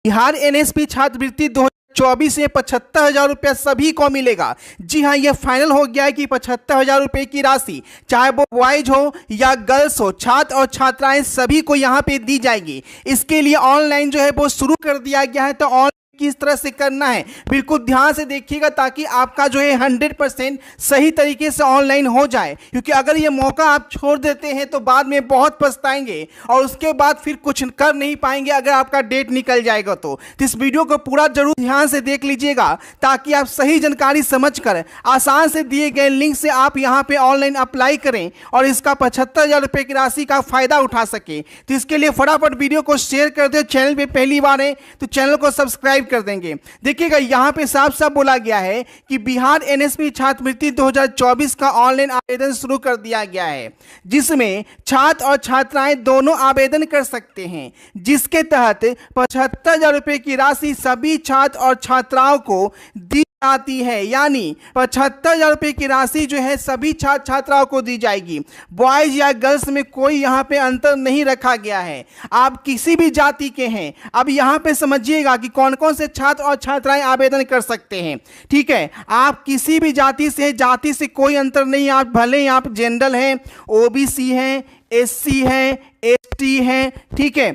Bihar NSP छात्रवृत्ति 2024 में 75,000 रुपया सभी को मिलेगा। जी हाँ, यह फाइनल हो गया है कि 75,000 रुपये की राशि चाहे वो बॉयज हो या गर्ल्स हो, छात्र और छात्राएं सभी को यहाँ पे दी जाएगी। इसके लिए ऑनलाइन जो है वो शुरू कर दिया गया है। तो ऑनलाइन किस तरह से करना है बिल्कुल ध्यान से देखिएगा, ताकि आपका जो है 100% सही तरीके से ऑनलाइन हो जाए। क्योंकि अगर ये मौका आप छोड़ देते हैं तो बाद में बहुत पछताएंगे और उसके बाद फिर कुछ कर नहीं पाएंगे अगर आपका डेट निकल जाएगा। तो इस वीडियो को पूरा जरूर ध्यान से देख लीजिएगा, ताकि आप सही जानकारी समझकर आसान से दिए गए लिंक से आप यहाँ पे ऑनलाइन अप्लाई करें और इसका 75,000 रुपये की राशि का फायदा उठा सके। तो इसके लिए फटाफट वीडियो को शेयर कर दो। चैनल पे पहली बार है तो चैनल को सब्सक्राइब कर देंगे। देखिएगा, यहां पे साफ साफ बोला गया है कि बिहार एनएसपी छात्रवृत्ति 2024 का ऑनलाइन आवेदन शुरू कर दिया गया है, जिसमें छात्र और छात्राएं दोनों आवेदन कर सकते हैं, जिसके तहत 75,000 रुपये की राशि सभी छात्र और छात्राओं को दी जाती है। यानी 75,000 रुपये की राशि जो है सभी छात्र छात्राओं को दी जाएगी। बॉयज या गर्ल्स में कोई यहाँ पे अंतर नहीं रखा गया है, आप किसी भी जाति के हैं। अब यहाँ पे समझिएगा कि कौन कौन से छात्र और छात्राएं आवेदन कर सकते हैं। ठीक है, आप किसी भी जाति से कोई अंतर नहीं। आप भले आप जनरल हैं, ओबीसी हैं, एससी हैं, एसटी हैं, ठीक है,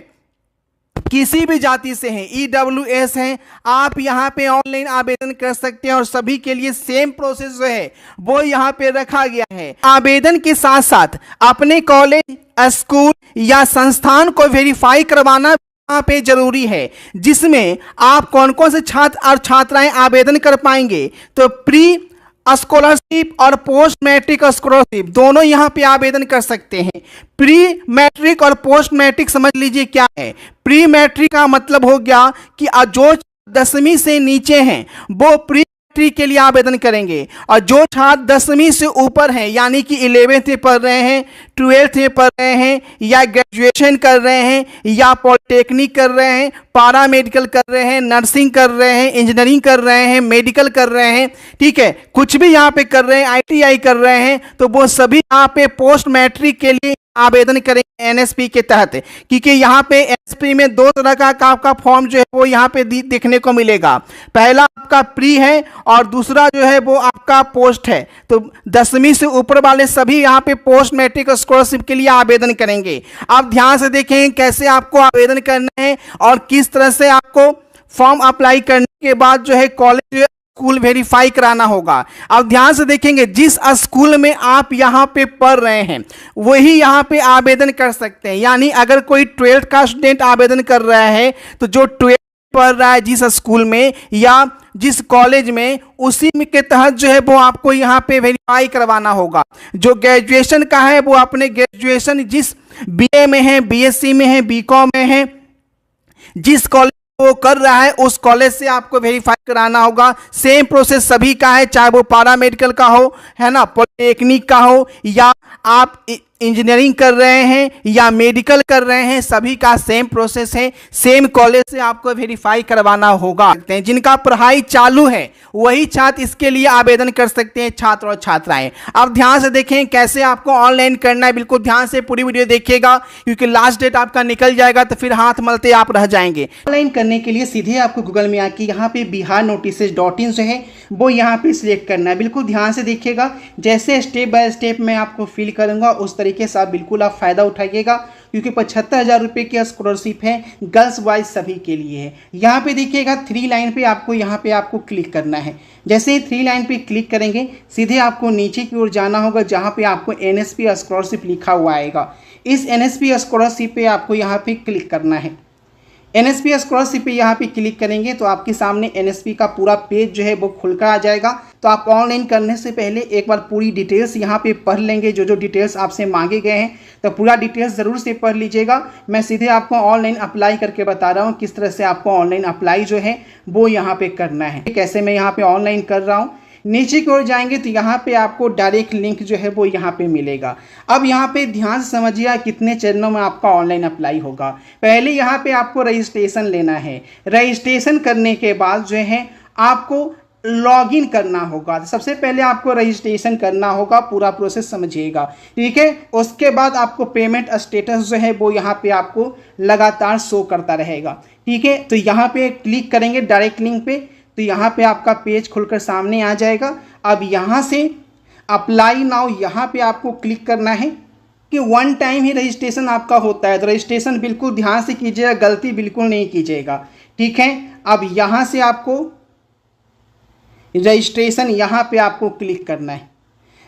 किसी भी जाति से हैं, ईडब्ल्यूएस हैं, आप यहाँ पे ऑनलाइन आवेदन कर सकते हैं। और सभी के लिए सेम प्रोसेस जो है वो यहाँ पे रखा गया है। आवेदन के साथ साथ अपने कॉलेज, स्कूल या संस्थान को वेरीफाई करवाना यहाँ पे जरूरी है, जिसमें आप कौन कौन से छात्र और छात्राएं आवेदन कर पाएंगे। तो प्री स्कॉलरशिप और पोस्ट मैट्रिक स्कॉलरशिप दोनों यहाँ पे आवेदन कर सकते हैं। प्री मैट्रिक और पोस्ट मैट्रिक समझ लीजिए क्या है। प्री मैट्रिक का मतलब हो गया कि जो 10वीं से नीचे हैं वो प्री मैट्रिक के लिए आवेदन करेंगे, और जो छात्र 10वीं से ऊपर हैं यानी कि 11th में पढ़ रहे हैं, 12th में पढ़ रहे हैं, या ग्रेजुएशन कर रहे हैं, या पॉलिटेक्निक कर रहे हैं, पारा मेडिकल कर रहे हैं, नर्सिंग कर रहे हैं, इंजीनियरिंग कर रहे हैं, मेडिकल कर रहे हैं, ठीक है, कुछ भी यहाँ पे कर रहे हैं, आईटीआई कर रहे हैं, तो वो सभी यहाँ पे पोस्ट मैट्रिक के लिए आवेदन करेंगे एनएसपी के तहत। क्योंकि यहाँ पे एनएसपी में दो तरह का आपका फॉर्म जो है वो यहाँ पे देखने को मिलेगा। पहला आपका प्री है और दूसरा जो है वो आपका पोस्ट है। तो 10वीं से ऊपर वाले सभी यहाँ पे पोस्ट मैट्रिक स्कॉलरशिप के लिए आवेदन करेंगे। आप ध्यान से देखें कैसे आपको आवेदन करना है और किस तरह से आपको फॉर्म अप्लाई करने के बाद जो है कॉलेज स्कूल वेरीफाई कराना होगा। अब ध्यान से देखेंगे, जिस स्कूल में आप यहाँ पे पढ़ रहे हैं वही यहाँ पे आवेदन कर सकते हैं। यानी अगर कोई 12th का स्टूडेंट आवेदन कर रहा है तो जो 12th पढ़ रहा है जिस स्कूल में या जिस कॉलेज में, उसी में के तहत जो है वो आपको यहाँ पे वेरीफाई करवाना होगा। जो ग्रेजुएशन का है वो अपने ग्रेजुएशन जिस बीए में है, बीएससी में है, बीकॉम में है, जिस कॉलेज वो कर रहा है उस कॉलेज से आपको वेरीफाई कराना होगा। सेम प्रोसेस सभी का है, चाहे वो पारा मेडिकल का हो, है ना, पॉलिटेक्निक का हो, या आप इंजीनियरिंग कर रहे हैं या मेडिकल कर रहे हैं, सभी का सेम प्रोसेस है। सेम कॉलेज से आपको वेरीफाई करवाना होगा। जिनका पढ़ाई चालू है वही छात्र इसके लिए आवेदन कर सकते हैं, छात्र और छात्राएं। अब ध्यान से देखें कैसे आपको ऑनलाइन करना है। बिल्कुल ध्यान से पूरी वीडियो देखिएगा, क्योंकि लास्ट डेट आपका निकल जाएगा तो फिर हाथ मलते आप रह जाएंगे। ऑनलाइन करने के लिए सीधे आपको गूगल में आके यहाँ पे biharnotices.in जो है वो यहाँ पे सिलेक्ट करना है। बिल्कुल ध्यान से देखिएगा, जैसे स्टेप बाय स्टेप मैं आपको फिल करूँगा उस तरीके से आप बिल्कुल फ़ायदा उठाइएगा। क्योंकि 75,000 रुपये की स्कॉलरशिप है, गर्ल्स बॉयज सभी के लिए है। यहाँ पे देखिएगा 3 लाइन पे आपको यहाँ पे आपको क्लिक करना है। जैसे ही 3 लाइन पे क्लिक करेंगे सीधे आपको नीचे की ओर जाना होगा, जहाँ पे आपको एनएसपी स्कॉलरशिप लिखा हुआ आएगा। इस एनएसपी स्कॉलरशिप पे आपको यहाँ पे क्लिक करना है। एनएसपी स्कॉलरशिप पे यहाँ पे क्लिक करेंगे तो आपके सामने एनएसपी का पूरा पेज जो है वो खुलकर आ जाएगा। तो आप ऑनलाइन करने से पहले एक बार पूरी डिटेल्स यहाँ पे पढ़ लेंगे, जो डिटेल्स आपसे मांगे गए हैं, तो पूरा डिटेल्स ज़रूर से पढ़ लीजिएगा। मैं सीधे आपको ऑनलाइन अप्लाई करके बता रहा हूँ किस तरह से आपको ऑनलाइन अप्लाई जो है वो यहाँ पे करना है। कैसे मैं यहाँ पे ऑनलाइन कर रहा हूँ, नीचे की ओर जाएंगे तो यहाँ पे आपको डायरेक्ट लिंक जो है वो यहाँ पे मिलेगा। अब यहाँ पे ध्यान से समझिए कितने चरणों में आपका ऑनलाइन अप्लाई होगा। पहले यहाँ पे आपको रजिस्ट्रेशन लेना है। रजिस्ट्रेशन करने के बाद जो है आपको लॉगिन करना होगा। सबसे पहले आपको रजिस्ट्रेशन करना होगा, पूरा प्रोसेस समझिएगा, ठीक है। उसके बाद आपको पेमेंट स्टेटस जो है वो यहाँ पे आपको लगातार शो करता रहेगा। ठीक है। तो यहाँ पे क्लिक करेंगे डायरेक्ट लिंक पे, तो यहाँ पे आपका पेज खुलकर सामने आ जाएगा। अब यहाँ से अप्लाई नाउ यहाँ पे आपको क्लिक करना है कि वन टाइम ही रजिस्ट्रेशन आपका होता है, तो रजिस्ट्रेशन बिल्कुल ध्यान से कीजिएगा, गलती बिल्कुल नहीं कीजिएगा, ठीक है। अब यहाँ से आपको रजिस्ट्रेशन यहाँ पे आपको क्लिक करना है।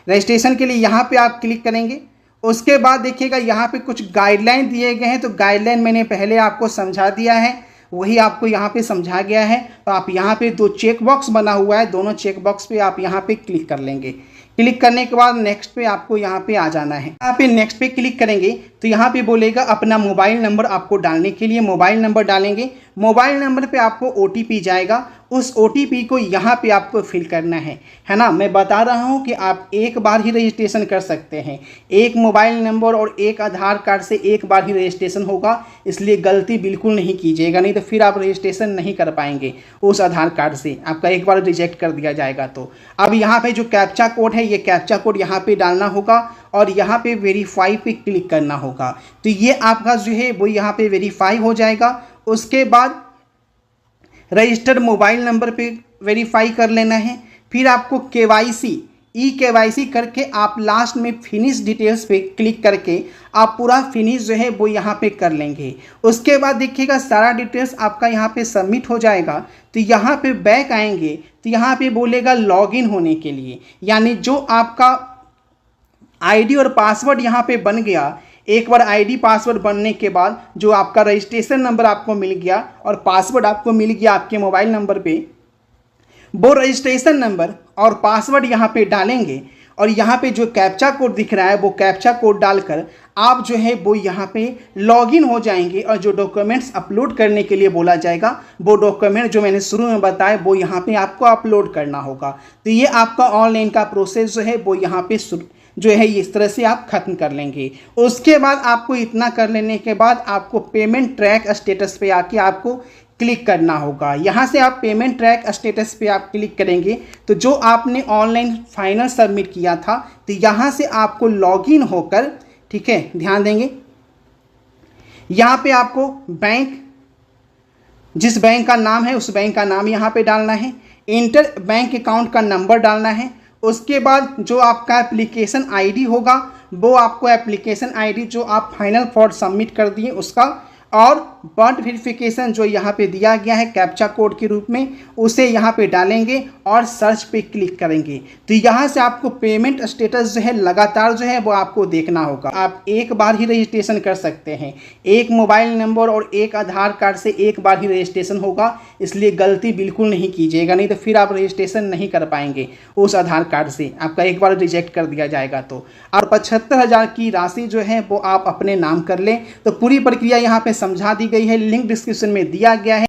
रजिस्ट्रेशन के लिए यहाँ पे आप क्लिक करेंगे। उसके बाद देखिएगा यहाँ पे कुछ गाइडलाइन दिए गए हैं, तो गाइडलाइन मैंने पहले आपको समझा दिया है, वही आपको यहाँ पे समझा गया है। तो आप यहाँ पे 2 चेक बॉक्स बना हुआ है, दोनों चेक बॉक्स पे आप यहाँ पे क्लिक कर लेंगे। क्लिक करने के बाद नेक्स्ट पे आपको यहाँ पे आ जाना है। यहाँ पे नेक्स्ट पे क्लिक करेंगे तो यहाँ पे बोलेगा अपना मोबाइल नंबर आपको डालने के लिए मोबाइल नंबर डालेंगे। मोबाइल नंबर पे आपको OTP जाएगा, उस OTP को यहाँ पे आपको फिल करना है ना। मैं बता रहा हूँ कि आप एक बार ही रजिस्ट्रेशन कर सकते हैं, एक मोबाइल नंबर और एक आधार कार्ड से एक बार ही रजिस्ट्रेशन होगा, इसलिए गलती बिल्कुल नहीं कीजिएगा, नहीं तो फिर आप रजिस्ट्रेशन नहीं कर पाएंगे उस आधार कार्ड से, आपका एक बार रिजेक्ट कर दिया जाएगा। तो अब यहाँ पे जो कैप्चा कोड है, ये कैप्चा कोड यहाँ पे डालना होगा और यहाँ पे वेरीफाई पे क्लिक करना होगा। तो ये आपका जो है वो यहाँ पे वेरीफाई हो जाएगा। उसके बाद रजिस्टर्ड मोबाइल नंबर पे वेरीफाई कर लेना है। फिर आपको KYC करके आप लास्ट में फिनिश डिटेल्स पे क्लिक करके आप पूरा फिनिश जो है वो यहाँ पे कर लेंगे। उसके बाद देखिएगा सारा डिटेल्स आपका यहाँ पे सबमिट हो जाएगा। तो यहाँ पे बैक आएंगे तो यहाँ पे बोलेगा लॉगिन होने के लिए, यानी जो आपका ID और पासवर्ड यहाँ पे बन गया, एक बार ID पासवर्ड बनने के बाद जो आपका रजिस्ट्रेशन नंबर आपको मिल गया और पासवर्ड आपको मिल गया आपके मोबाइल नंबर पे, वो रजिस्ट्रेशन नंबर और पासवर्ड यहाँ पे डालेंगे और यहाँ पे जो कैप्चा कोड दिख रहा है वो कैप्चा कोड डालकर आप जो है वो यहाँ पे लॉगिन हो जाएंगे और जो डॉक्यूमेंट्स अपलोड करने के लिए बोला जाएगा वो डॉक्यूमेंट जो मैंने शुरू में बताया वो यहाँ पे आपको अपलोड करना होगा। तो ये आपका ऑनलाइन का प्रोसेस जो है वो यहाँ पे जो है इस तरह से आप खत्म कर लेंगे। उसके बाद आपको इतना कर लेने के बाद आपको पेमेंट ट्रैक स्टेटस पे आके आपको क्लिक करना होगा। यहाँ से आप पेमेंट ट्रैक स्टेटस पे आप क्लिक करेंगे तो जो आपने ऑनलाइन फाइनल सबमिट किया था, तो यहाँ से आपको लॉगिन होकर, ठीक है, ध्यान देंगे, यहाँ पे आपको बैंक, जिस बैंक का नाम है उस बैंक का नाम यहाँ पे डालना है, इंटर बैंक अकाउंट का नंबर डालना है। उसके बाद जो आपका एप्लीकेशन ID होगा वो आपको एप्लीकेशन ID जो आप फाइनल फॉर्म सबमिट कर दिए उसका, और बर्थ वेरिफिकेशन जो यहाँ पे दिया गया है कैप्चा कोड के रूप में, उसे यहाँ पे डालेंगे और सर्च पे क्लिक करेंगे। तो यहाँ से आपको पेमेंट स्टेटस जो है लगातार जो है वो आपको देखना होगा। आप एक बार ही रजिस्ट्रेशन कर सकते हैं, एक मोबाइल नंबर और एक आधार कार्ड से एक बार ही रजिस्ट्रेशन होगा, इसलिए गलती बिल्कुल नहीं कीजिएगा, नहीं तो फिर आप रजिस्ट्रेशन नहीं कर पाएंगे उस आधार कार्ड से, आपका एक बार रिजेक्ट कर दिया जाएगा। तो और 75,000 की राशि जो है वो आप अपने नाम कर लें। तो पूरी प्रक्रिया यहाँ पे समझा दी गई है, लिंक डिस्क्रिप्शन में दिया गया है।